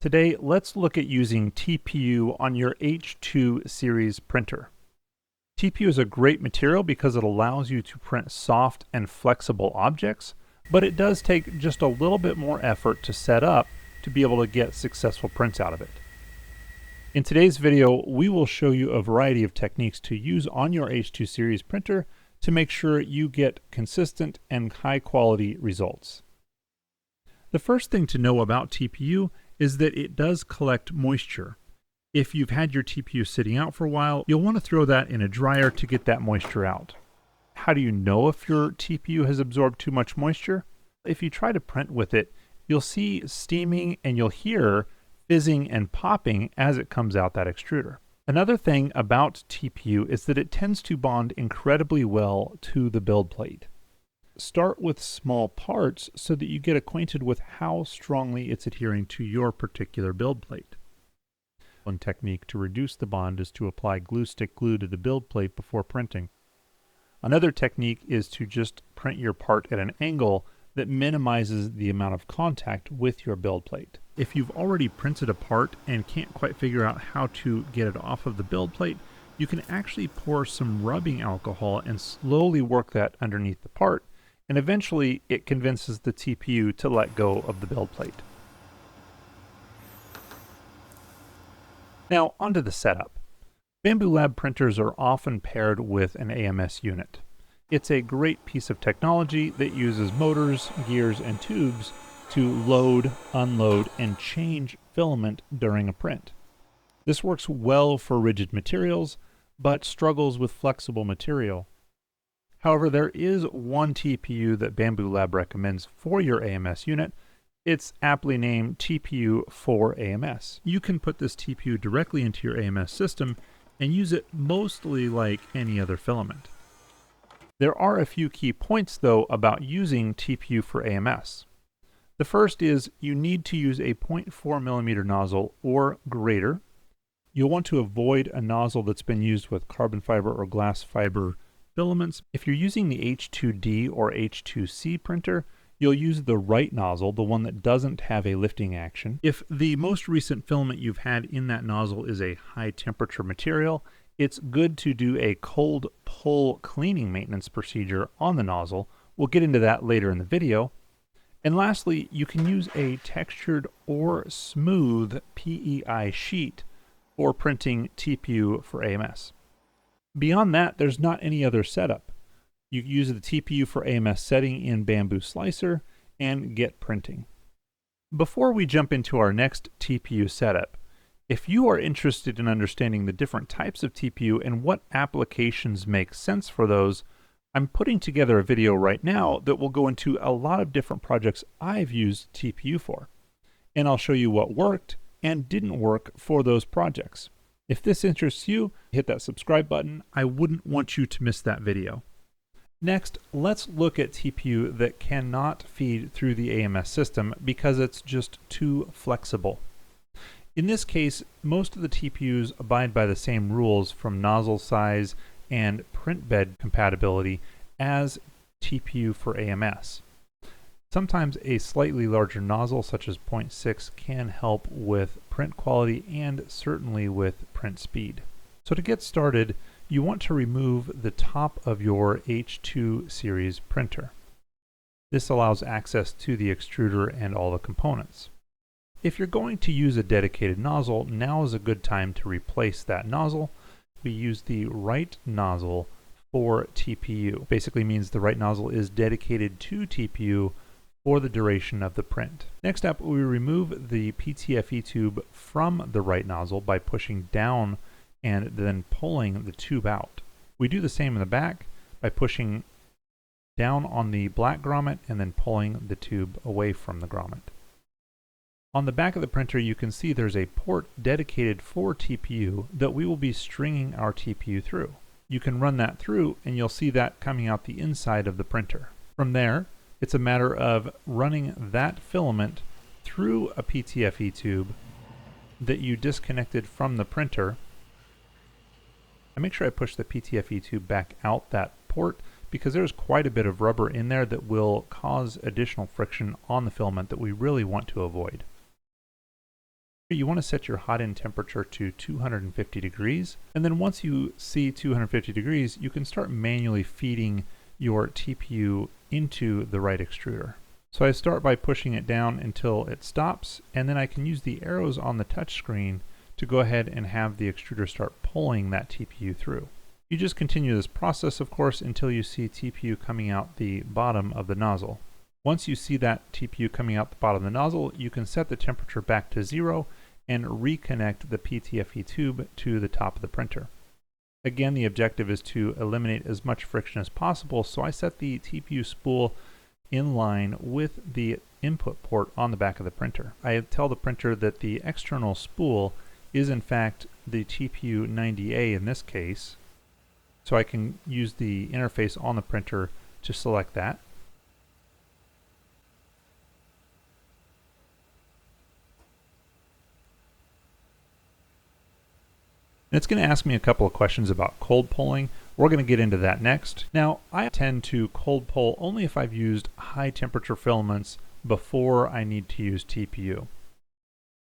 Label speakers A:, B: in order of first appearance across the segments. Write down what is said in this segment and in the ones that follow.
A: Today, let's look at using TPU on your H2 series printer. TPU is a great material because it allows you to print soft and flexible objects, but it does take just a little bit more effort to set up to be able to get successful prints out of it. In today's video, we will show you a variety of techniques to use on your H2 series printer to make sure you get consistent and high quality results. The first thing to know about TPU is that it does collect moisture. If you've had your TPU sitting out for a while, you'll want to throw that in a dryer to get that moisture out. How do you know if your TPU has absorbed too much moisture? If you try to print with it, you'll see steaming and you'll hear fizzing and popping as it comes out that extruder. Another thing about TPU is that it tends to bond incredibly well to the build plate. Start with small parts so that you get acquainted with how strongly it's adhering to your particular build plate. One technique to reduce the bond is to apply glue stick glue to the build plate before printing. Another technique is to just print your part at an angle that minimizes the amount of contact with your build plate. If you've already printed a part and can't quite figure out how to get it off of the build plate, you can actually pour some rubbing alcohol and slowly work that underneath the part, and eventually it convinces the TPU to let go of the build plate. Now onto the setup. Bambu Lab printers are often paired with an AMS unit. It's a great piece of technology that uses motors, gears, and tubes to load, unload, and change filament during a print. This works well for rigid materials, but struggles with flexible material. However, there is one TPU that Bambu Lab recommends for your AMS unit. It's aptly named TPU for AMS. You can put this TPU directly into your AMS system and use it mostly like any other filament. There are a few key points, though, about using TPU for AMS. The first is you need to use a 0.4 millimeter nozzle or greater. You'll want to avoid a nozzle that's been used with carbon fiber or glass fiber filaments. If you're using the H2D or H2C printer, you'll use the right nozzle, the one that doesn't have a lifting action. If the most recent filament you've had in that nozzle is a high temperature material, it's good to do a cold pull cleaning maintenance procedure on the nozzle. We'll get into that later in the video. And lastly, you can use a textured or smooth PEI sheet for printing TPU for AMS. Beyond that, there's not any other setup. You use the TPU for AMS setting in Bambu Slicer and get printing. Before we jump into our next TPU setup, if you are interested in understanding the different types of TPU and what applications make sense for those, I'm putting together a video right now that will go into a lot of different projects I've used TPU for. And I'll show you what worked and didn't work for those projects. If this interests you, hit that subscribe button. I wouldn't want you to miss that video. Next, let's look at TPU that cannot feed through the AMS system because it's just too flexible. In this case, most of the TPUs abide by the same rules from nozzle size and print bed compatibility as TPU for AMS. Sometimes a slightly larger nozzle, such as 0.6, can help with print quality and certainly with print speed. So to get started, you want to remove the top of your H2 series printer. This allows access to the extruder and all the components. If you're going to use a dedicated nozzle, now is a good time to replace that nozzle. We use the right nozzle for TPU. Basically means the right nozzle is dedicated to TPU for the duration of the print. Next up, we remove the PTFE tube from the right nozzle by pushing down and then pulling the tube out. We do the same in the back by pushing down on the black grommet and then pulling the tube away from the grommet. On the back of the printer, you can see there's a port dedicated for TPU that we will be stringing our TPU through. You can run that through and you'll see that coming out the inside of the printer. From there, it's a matter of running that filament through a PTFE tube that you disconnected from the printer. I make sure I push the PTFE tube back out that port because there's quite a bit of rubber in there that will cause additional friction on the filament that we really want to avoid. You want to set your hot end temperature to 250 degrees, and then once you see 250 degrees, you can start manually feeding your TPU into the right extruder. So I start by pushing it down until it stops, and then I can use the arrows on the touchscreen to go ahead and have the extruder start pulling that TPU through. You just continue this process, of course, until you see TPU coming out the bottom of the nozzle. Once you see that TPU coming out the bottom of the nozzle, you can set the temperature back to 0 and reconnect the PTFE tube to the top of the printer. Again, the objective is to eliminate as much friction as possible, so I set the TPU spool in line with the input port on the back of the printer. I tell the printer that the external spool is in fact the TPU 90A in this case, so I can use the interface on the printer to select that. And it's going to ask me a couple of questions about cold pulling. We're going to get into that next. Now, I tend to cold pull only if I've used high temperature filaments before I need to use TPU.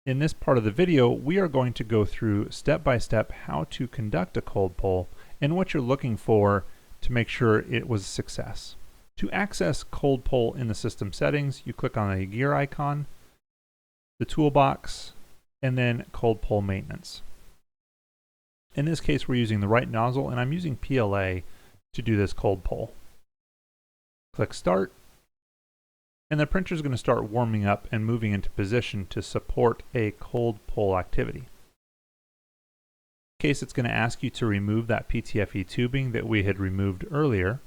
A: In this part of the video, we are going to go through step by step how to conduct a cold pull and what you're looking for to make sure it was a success. To access cold pull in the system settings, you click on the gear icon, the toolbox, and then cold pull maintenance. In this case, we're using the right nozzle, and I'm using PLA to do this cold pull. Click Start, and the printer is going to start warming up and moving into position to support a cold pull activity. In case it's going to ask you to remove that PTFE tubing that we had removed earlier.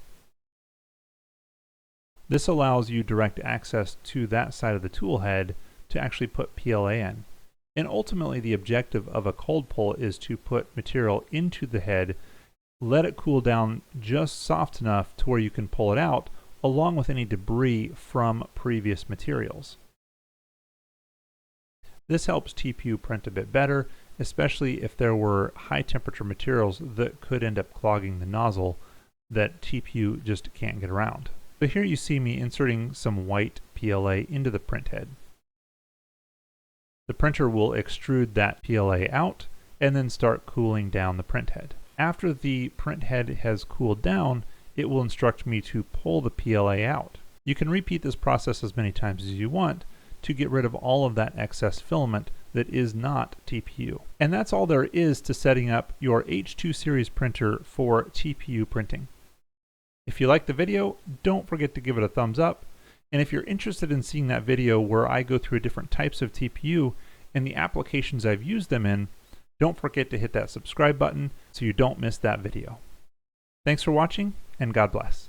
A: This allows you direct access to that side of the tool head to actually put PLA in. And ultimately, the objective of a cold pull is to put material into the head, let it cool down just soft enough to where you can pull it out, along with any debris from previous materials. This helps TPU print a bit better, especially if there were high temperature materials that could end up clogging the nozzle that TPU just can't get around. So here you see me inserting some white PLA into the print head. The printer will extrude that PLA out and then start cooling down the print head. After the print head has cooled down, it will instruct me to pull the PLA out. You can repeat this process as many times as you want to get rid of all of that excess filament that is not TPU. And that's all there is to setting up your H2 series printer for TPU printing. If you like the video, don't forget to give it a thumbs up. And if you're interested in seeing that video where I go through different types of TPU and the applications I've used them in, don't forget to hit that subscribe button so you don't miss that video. Thanks for watching, and God bless.